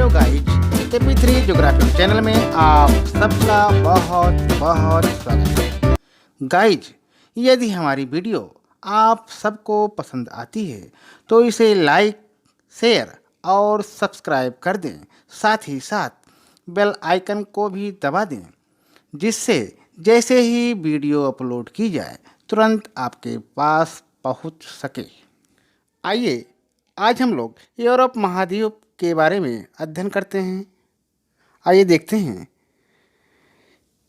Hello guys, AP3 geography channel में आप सबका बहुत बहुत स्वागत है। गाइज, यदि हमारी वीडियो आप सबको पसंद आती है तो इसे लाइक, शेयर और सब्सक्राइब कर दें। साथ ही साथ बेल आइकन को भी दबा दें, जिससे जैसे ही वीडियो अपलोड की जाए तुरंत आपके पास पहुंच सके। आइए आज हम लोग यूरोप महाद्वीप के बारे में अध्ययन करते हैं। आइए देखते हैं।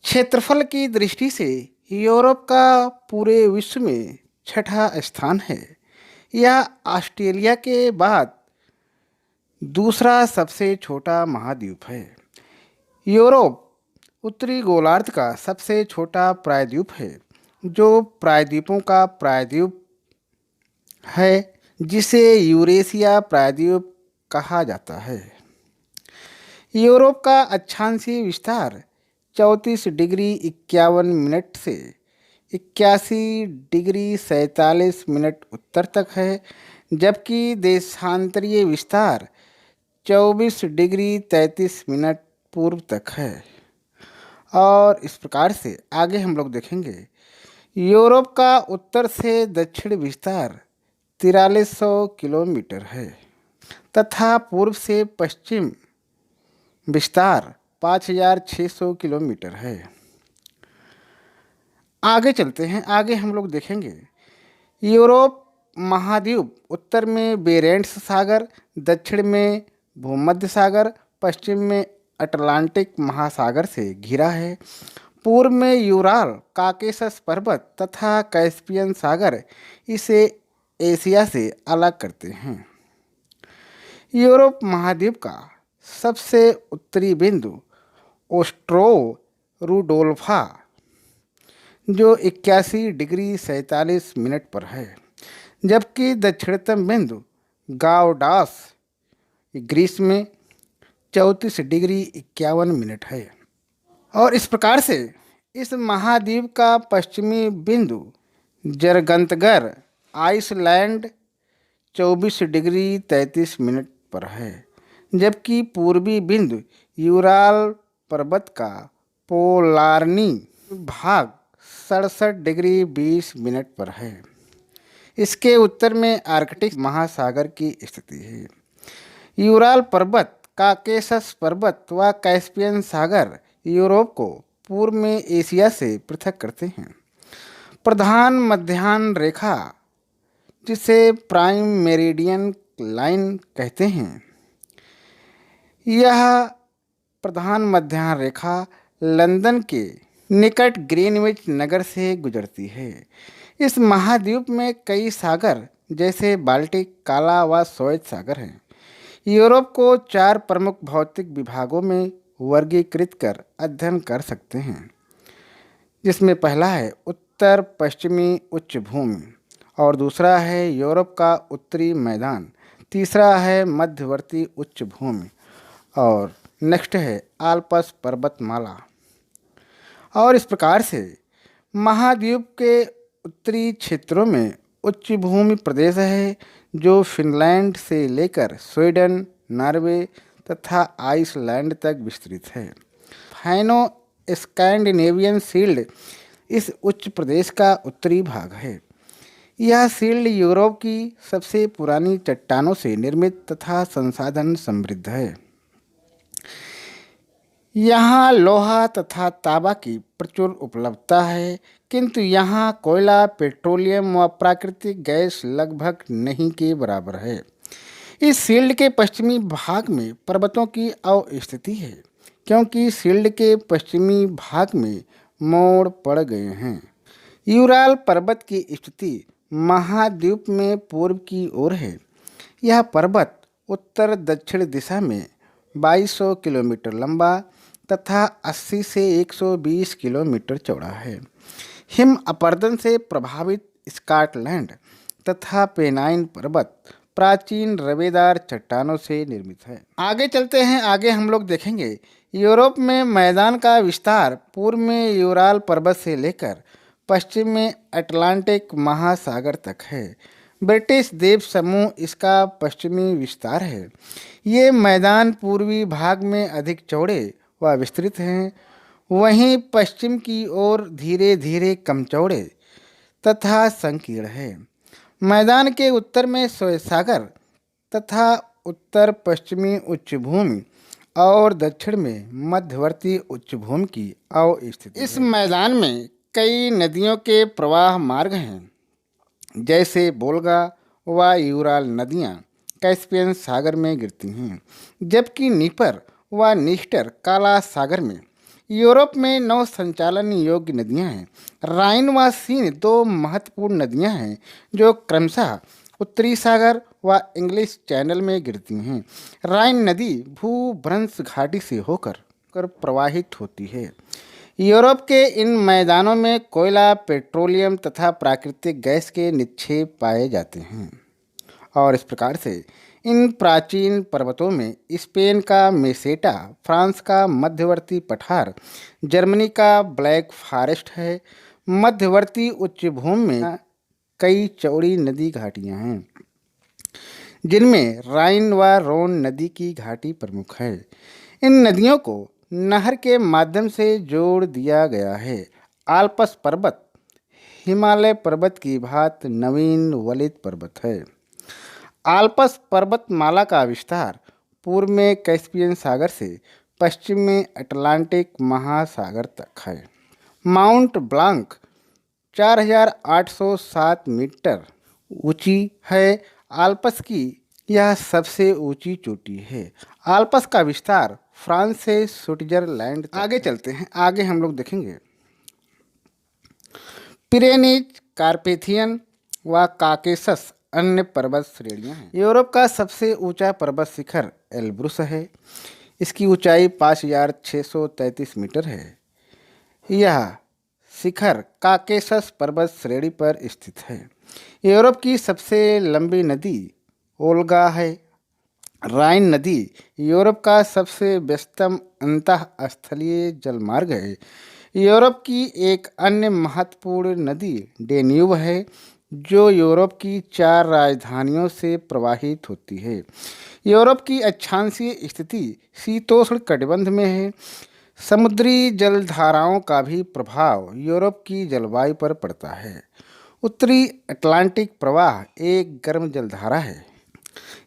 क्षेत्रफल की दृष्टि से यूरोप का पूरे विश्व में छठा स्थान है। यह ऑस्ट्रेलिया के बाद दूसरा सबसे छोटा महाद्वीप है। यूरोप उत्तरी गोलार्ध का सबसे छोटा प्रायद्वीप है, जो प्रायद्वीपों का प्रायद्वीप है, जिसे यूरेशिया प्रायद्वीप कहा जाता है। यूरोप का अक्षांशीय विस्तार 34 डिग्री 51 मिनट से 81 डिग्री 47 मिनट उत्तर तक है, जबकि देशांतरीय विस्तार 24 डिग्री 33 मिनट पूर्व तक है। और इस प्रकार से आगे हम लोग देखेंगे। यूरोप का उत्तर से दक्षिण विस्तार 4300 किलोमीटर है तथा पूर्व से पश्चिम विस्तार 5600 किलोमीटर है। आगे चलते हैं। आगे हम लोग देखेंगे। यूरोप महाद्वीप उत्तर में बेरेंट्स सागर, दक्षिण में भूमध्य सागर, पश्चिम में अटलांटिक महासागर से घिरा है। पूर्व में यूराल, काकेशस पर्वत तथा कैस्पियन सागर इसे एशिया से अलग करते हैं। यूरोप महाद्वीप का सबसे उत्तरी बिंदु ओस्ट्रो रूडोल्फा, जो 81 डिग्री 47 मिनट पर है, जबकि दक्षिणतम बिंदु गावडास ग्रीस में 34 डिग्री 51 मिनट है। और इस प्रकार से इस महाद्वीप का पश्चिमी बिंदु जरगंतगर आइसलैंड 24 डिग्री 33 मिनट पर है, जबकि पूर्वी बिंदु यूराल पर्वत का पोलार्नी भाग 67 डिग्री 20 मिनट पर है। इसके उत्तर में आर्कटिक महासागर की स्थिति है। यूराल पर्वत, काकेशस पर्वत व कैस्पियन सागर यूरोप को पूर्व में एशिया से पृथक करते हैं। प्रधान मध्याह्न रेखा, जिसे प्राइम मेरिडियन लाइन कहते हैं, यह प्रधान मध्याह्न रेखा लंदन के निकट ग्रीनविच नगर से गुजरती है। इस महाद्वीप में कई सागर जैसे बाल्टिक, काला व श्वेत सागर हैं। यूरोप को 4 प्रमुख भौतिक विभागों में वर्गीकृत कर अध्ययन कर सकते हैं, जिसमें पहला है उत्तर पश्चिमी उच्च भूमि, और दूसरा है यूरोप का उत्तरी मैदान, तीसरा है मध्यवर्ती उच्च भूमि, और नेक्स्ट है आल्प्स पर्वतमाला। और इस प्रकार से महाद्वीप के उत्तरी क्षेत्रों में उच्च भूमि प्रदेश है, जो फिनलैंड से लेकर स्वीडन, नॉर्वे तथा आइसलैंड तक विस्तृत है। फाइनो स्कैंडिनेवियन शील्ड इस उच्च प्रदेश का उत्तरी भाग है। यह शील्ड यूरोप की सबसे पुरानी चट्टानों से निर्मित तथा संसाधन समृद्ध है। यहाँ लोहा तथा तांबा की प्रचुर उपलब्धता है, किंतु यहाँ कोयला, पेट्रोलियम व प्राकृतिक गैस लगभग नहीं के बराबर है। इस शील्ड के पश्चिमी भाग में पर्वतों की अवस्थिति है, क्योंकि शील्ड के पश्चिमी भाग में मोड़ पड़ गए हैं। यूराल पर्वत की स्थिति महाद्वीप में पूर्व की ओर है। यह पर्वत उत्तर दक्षिण दिशा में 2200 किलोमीटर लंबा तथा 80 से 120 किलोमीटर चौड़ा है। हिम अपरदन से प्रभावित स्कॉटलैंड तथा पेनाइन पर्वत प्राचीन रवेदार चट्टानों से निर्मित है। आगे चलते हैं। आगे हम लोग देखेंगे। यूरोप में मैदान का विस्तार पूर्व में यूराल पर्वत से लेकर पश्चिम में अटलांटिक महासागर तक है। ब्रिटिश द्वीप समूह इसका पश्चिमी विस्तार है। ये मैदान पूर्वी भाग में अधिक चौड़े व विस्तृत हैं, वहीं पश्चिम की ओर धीरे धीरे कम चौड़े तथा संकीर्ण है। मैदान के उत्तर में श्वेत सागर तथा उत्तर पश्चिमी उच्च भूमि और दक्षिण में मध्यवर्ती उच्च भूमि की अवस्थिति है। इस मैदान में कई नदियों के प्रवाह मार्ग हैं, जैसे वोल्गा व यूराल नदियाँ कैस्पियन सागर में गिरती हैं, जबकि नीपर व नीस्टर काला सागर में। यूरोप में 9 संचालन योग्य नदियाँ हैं। राइन व सीन 2 महत्वपूर्ण नदियाँ हैं जो क्रमशः उत्तरी सागर व इंग्लिश चैनल में गिरती हैं। राइन नदी भूभ्रंश घाटी से होकर प्रवाहित होती है। यूरोप के इन मैदानों में कोयला, पेट्रोलियम तथा प्राकृतिक गैस के निक्षेप पाए जाते हैं और इस प्रकार से इन प्राचीन पर्वतों में स्पेन का मेसेटा, फ्रांस का मध्यवर्ती पठार, जर्मनी का ब्लैक फॉरेस्ट है। मध्यवर्ती उच्च भूमि में कई चौड़ी नदी घाटियाँ हैं, जिनमें राइन व रोन नदी की घाटी प्रमुख है। इन नदियों को नहर के माध्यम से जोड़ दिया गया है। आल्प्स पर्वत हिमालय पर्वत की भांति नवीन वलित पर्वत है। आल्प्स पर्वतमाला का विस्तार पूर्व में कैस्पियन सागर से पश्चिम में अटलांटिक महासागर तक है। माउंट ब्लांक 4807 मीटर ऊंची है। आल्प्स की यह सबसे ऊंची चोटी है। आल्प्स का विस्तार फ्रांस से स्विट्जरलैंड तक। आगे चलते हैं, आगे हम लोग देखेंगे पिरेनीज, कार्पेथियन व काकेसस अन्य पर्वत श्रेणियां हैं। यूरोप का सबसे ऊंचा पर्वत शिखर एल्ब्रुस है। इसकी ऊंचाई 5633 मीटर है। यह शिखर काकेसस पर्वत श्रेणी पर स्थित है। यूरोप की सबसे लंबी नदी ओल्गा है। राइन नदी यूरोप का सबसे व्यस्तम अंतःस्थलीय जलमार्ग है। यूरोप की एक अन्य महत्वपूर्ण नदी डेन्यूब है, जो यूरोप की 4 राजधानियों से प्रवाहित होती है। यूरोप की अक्षांशीय स्थिति शीतोष्ण कटिबंध में है। समुद्री जलधाराओं का भी प्रभाव यूरोप की जलवायु पर पड़ता है। उत्तरी अटलांटिक प्रवाह एक गर्म जलधारा है।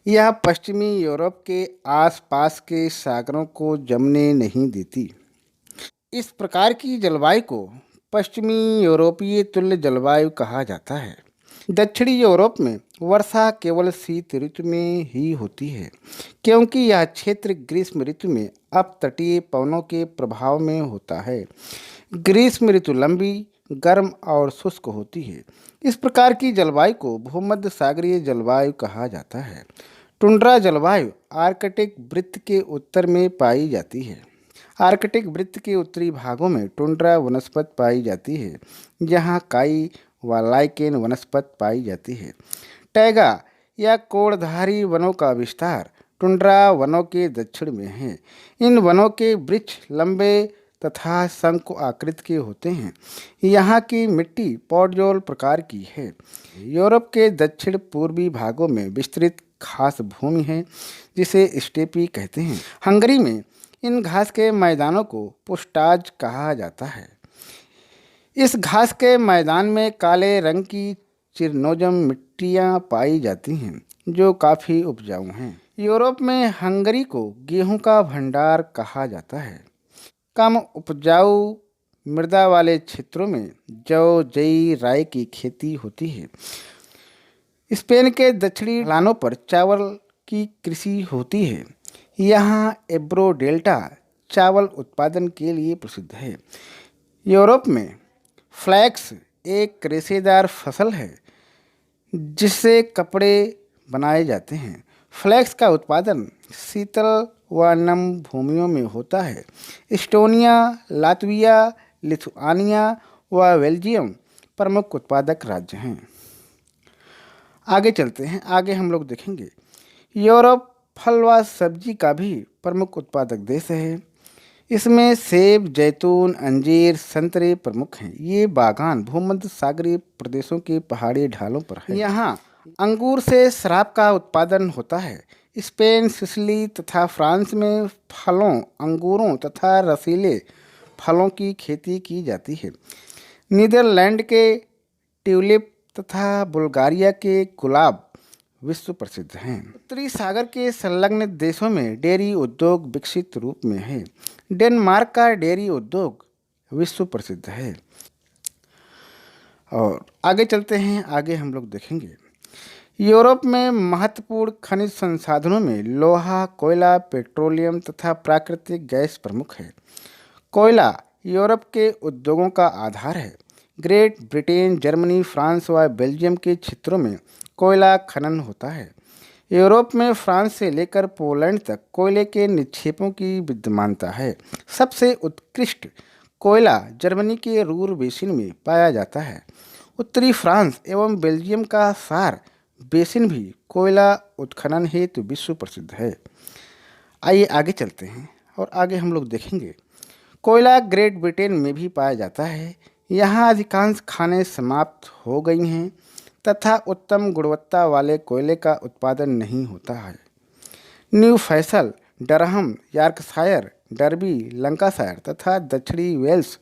यह पश्चिमी यूरोप के आसपास के सागरों को जमने नहीं देती। इस प्रकार की जलवायु को पश्चिमी यूरोपीय तुल्य जलवायु कहा जाता है। दक्षिणी यूरोप में वर्षा केवल शीत ऋतु में ही होती है, क्योंकि यह क्षेत्र ग्रीष्म ऋतु में अपतटीय पवनों के प्रभाव में होता है। ग्रीष्म ऋतु लंबी, गर्म और शुष्क होती है। इस प्रकार की जलवायु को भूमध्य सागरीय जलवायु कहा जाता है। टुंड्रा जलवायु आर्कटिक वृत्त के उत्तर में पाई जाती है। आर्कटिक वृत्त के उत्तरी भागों में टुंड्रा वनस्पति पाई जाती है, जहाँ काई व लाइकेन वनस्पति पाई जाती है। टैगा या कोड़धारी वनों का विस्तार टुंड्रा वनों के दक्षिण में है। इन वनों के वृक्ष लंबे तथा शंकु आकृति के होते हैं। यहाँ की मिट्टी पौडजोल प्रकार की है। यूरोप के दक्षिण पूर्वी भागों में विस्तृत घास भूमि है, जिसे स्टेपी कहते हैं। हंगरी में इन घास के मैदानों को पुस्टाज कहा जाता है। इस घास के मैदान में काले रंग की चिरनोजम मिट्टियाँ पाई जाती हैं, जो काफ़ी उपजाऊ हैं। यूरोप में हंगरी को गेहूं का भंडार कहा जाता है। कम उपजाऊ मृदा वाले क्षेत्रों में जौ, जई, राई की खेती होती है। स्पेन के दक्षिणी ढलानों पर चावल की कृषि होती है। यहाँ एब्रो डेल्टा चावल उत्पादन के लिए प्रसिद्ध है। यूरोप में फ्लैक्स एक रेशेदार फसल है, जिससे कपड़े बनाए जाते हैं। फ्लैक्स का उत्पादन शीतल व नम भूमियों में होता है। एस्टोनिया, लातविया, लिथुआनिया व बेल्जियम प्रमुख उत्पादक राज्य हैं। आगे चलते हैं, आगे हम लोग देखेंगे यूरोप फल व सब्जी का भी प्रमुख उत्पादक देश है। इसमें सेब, जैतून, अंजीर, संतरे प्रमुख हैं। ये बागान भूमध्य सागरीय प्रदेशों के पहाड़ी ढालों पर है। यहाँ अंगूर से शराब का उत्पादन होता है। स्पेन, सिसिली तथा फ्रांस में फलों, अंगूरों तथा रसीले फलों की खेती की जाती है। नीदरलैंड के ट्यूलिप तथा बुल्गारिया के गुलाब विश्व प्रसिद्ध हैं। उत्तरी सागर के संलग्न देशों में डेयरी उद्योग विकसित रूप में है। डेनमार्क का डेयरी उद्योग विश्व प्रसिद्ध है। और आगे चलते हैं, आगे हम लोग देखेंगे यूरोप में महत्वपूर्ण खनिज संसाधनों में लोहा, कोयला, पेट्रोलियम तथा प्राकृतिक गैस प्रमुख है। कोयला यूरोप के उद्योगों का आधार है। ग्रेट ब्रिटेन, जर्मनी, फ्रांस व बेल्जियम के क्षेत्रों में कोयला खनन होता है। यूरोप में फ्रांस से लेकर पोलैंड तक कोयले के निक्षेपों की विद्यमानता है। सबसे उत्कृष्ट कोयला जर्मनी के रूर बेसिन में पाया जाता है। उत्तरी फ्रांस एवं बेल्जियम का सार बेसिन भी कोयला उत्खनन हेतु विश्व प्रसिद्ध है। आइए आगे चलते हैं और आगे हम लोग देखेंगे कोयला ग्रेट ब्रिटेन में भी पाया जाता है। यहाँ अधिकांश खानें समाप्त हो गई हैं तथा उत्तम गुणवत्ता वाले कोयले का उत्पादन नहीं होता है। New Faisal, Durham, Yorkshire, derby, Lancashire तथा दक्षिणी वेल्स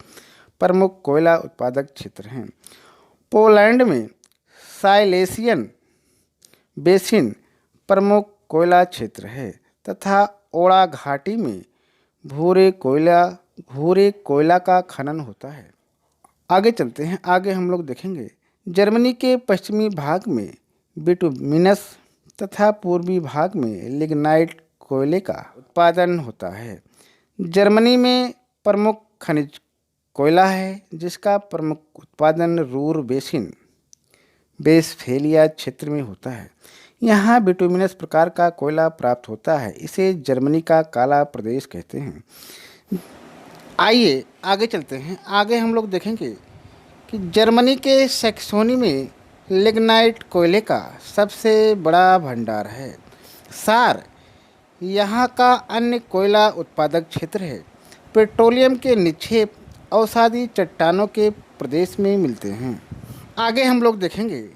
प्रमुख कोयला उत्पादक क्षेत्र हैं। पोलैंड में साइलेसियन बेसिन प्रमुख कोयला क्षेत्र है तथा ओड़ा घाटी में भूरे कोयला का खनन होता है। आगे चलते हैं, आगे हम लोग देखेंगे जर्मनी के पश्चिमी भाग में बिटुमिनस तथा पूर्वी भाग में लिग्नाइट कोयले का उत्पादन होता है। जर्मनी में प्रमुख खनिज कोयला है जिसका प्रमुख उत्पादन रूर बेसिन वेस्टफेलिया क्षेत्र में होता है। यहाँ बिटुमिनस प्रकार का कोयला प्राप्त होता है। इसे जर्मनी का काला प्रदेश कहते हैं। आइए आगे चलते हैं, आगे हम लोग देखेंगे कि जर्मनी के सैक्सोनी में लिग्नाइट कोयले का सबसे बड़ा भंडार है। सार यहाँ का अन्य कोयला उत्पादक क्षेत्र है। पेट्रोलियम के निक्षेप औषधि चट्टानों के प्रदेश में मिलते हैं। आगे हम लोग देखेंगे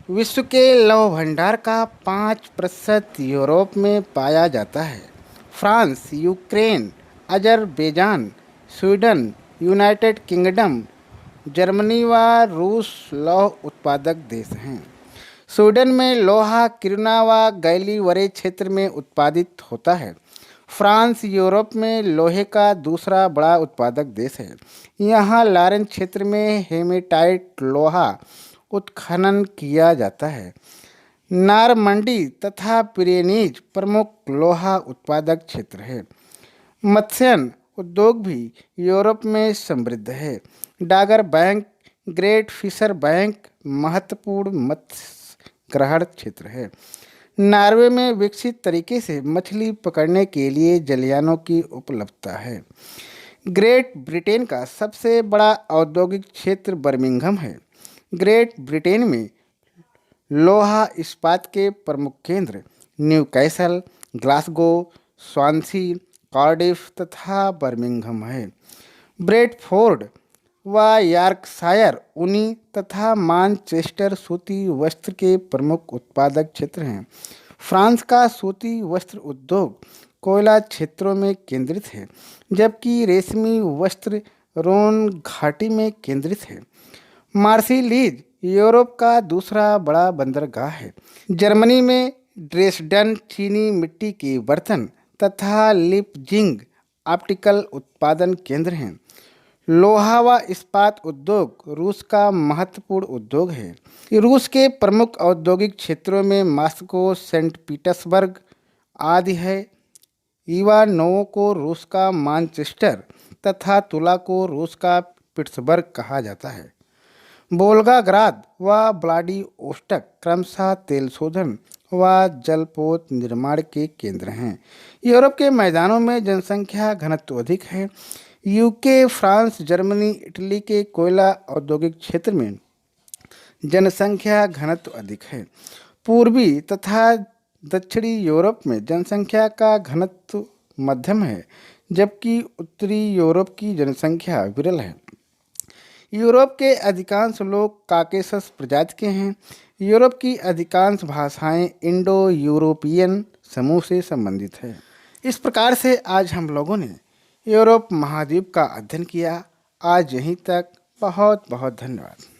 विश्व के लौह भंडार का 5% यूरोप में पाया जाता है। France, Ukraine, Azerbaijan, Sweden, United kingdom, Germany व रूस लौह उत्पादक देश हैं। स्वीडन में लोहा किरुना व गैलीवरे क्षेत्र में उत्पादित होता है। फ्रांस यूरोप में लोहे का दूसरा बड़ा उत्पादक देश है। यहाँ लारेन क्षेत्र में हेमेटाइट लोहा उत्खनन किया जाता है। नारमंडी तथा पिरेनीज प्रमुख लोहा उत्पादक क्षेत्र है। मत्स्यन उद्योग भी यूरोप में समृद्ध है। Dogger Bank, Great Fisher Bank महत्वपूर्ण मत्स्य ग्रहण क्षेत्र है। नॉर्वे में विकसित तरीके से मछली पकड़ने के लिए जलयानों की उपलब्धता है। ग्रेट ब्रिटेन का सबसे बड़ा औद्योगिक क्षेत्र बर्मिंघम है। ग्रेट ब्रिटेन में लोहा इस्पात के प्रमुख केंद्र न्यूकैसल, ग्लासगो, स्वांसी, कार्डिफ तथा बर्मिंघम है। ब्रेडफोर्ड व यॉर्कशायर ऊनी तथा मानचेस्टर सूती वस्त्र के प्रमुख उत्पादक क्षेत्र हैं। फ्रांस का सूती वस्त्र उद्योग कोयला क्षेत्रों में केंद्रित है, जबकि रेशमी वस्त्र रोन घाटी में केंद्रित है। मार्सिलीज यूरोप का दूसरा बड़ा बंदरगाह है। जर्मनी में ड्रेसडन चीनी मिट्टी के बर्तन तथा लिपजिंग ऑप्टिकल उत्पादन केंद्र हैं। लोहा व इस्पात उद्योग रूस का महत्वपूर्ण उद्योग है। रूस के प्रमुख औद्योगिक क्षेत्रों में मॉस्को, सेंट पीटर्सबर्ग आदि है। इवानोवो को रूस का मानचेस्टर तथा तुला को रूस का पिट्सबर्ग कहा जाता है। वोल्गाग्राद व व्लादिवोस्टोक क्रमशः तेल शोधन व जलपोत निर्माण के केंद्र हैं। यूरोप के मैदानों में जनसंख्या घनत्व अधिक है। यूके, फ्रांस, जर्मनी, इटली के कोयला औद्योगिक क्षेत्र में जनसंख्या घनत्व अधिक है। पूर्वी तथा दक्षिणी यूरोप में जनसंख्या का घनत्व मध्यम है, जबकि उत्तरी यूरोप की जनसंख्या विरल है। यूरोप के अधिकांश लोग काकेशस प्रजाति के हैं। यूरोप की अधिकांश भाषाएं इंडो यूरोपियन समूह से संबंधित है। इस प्रकार से आज हम लोगों ने यूरोप महाद्वीप का अध्ययन किया। आज यहीं तक। बहुत बहुत धन्यवाद।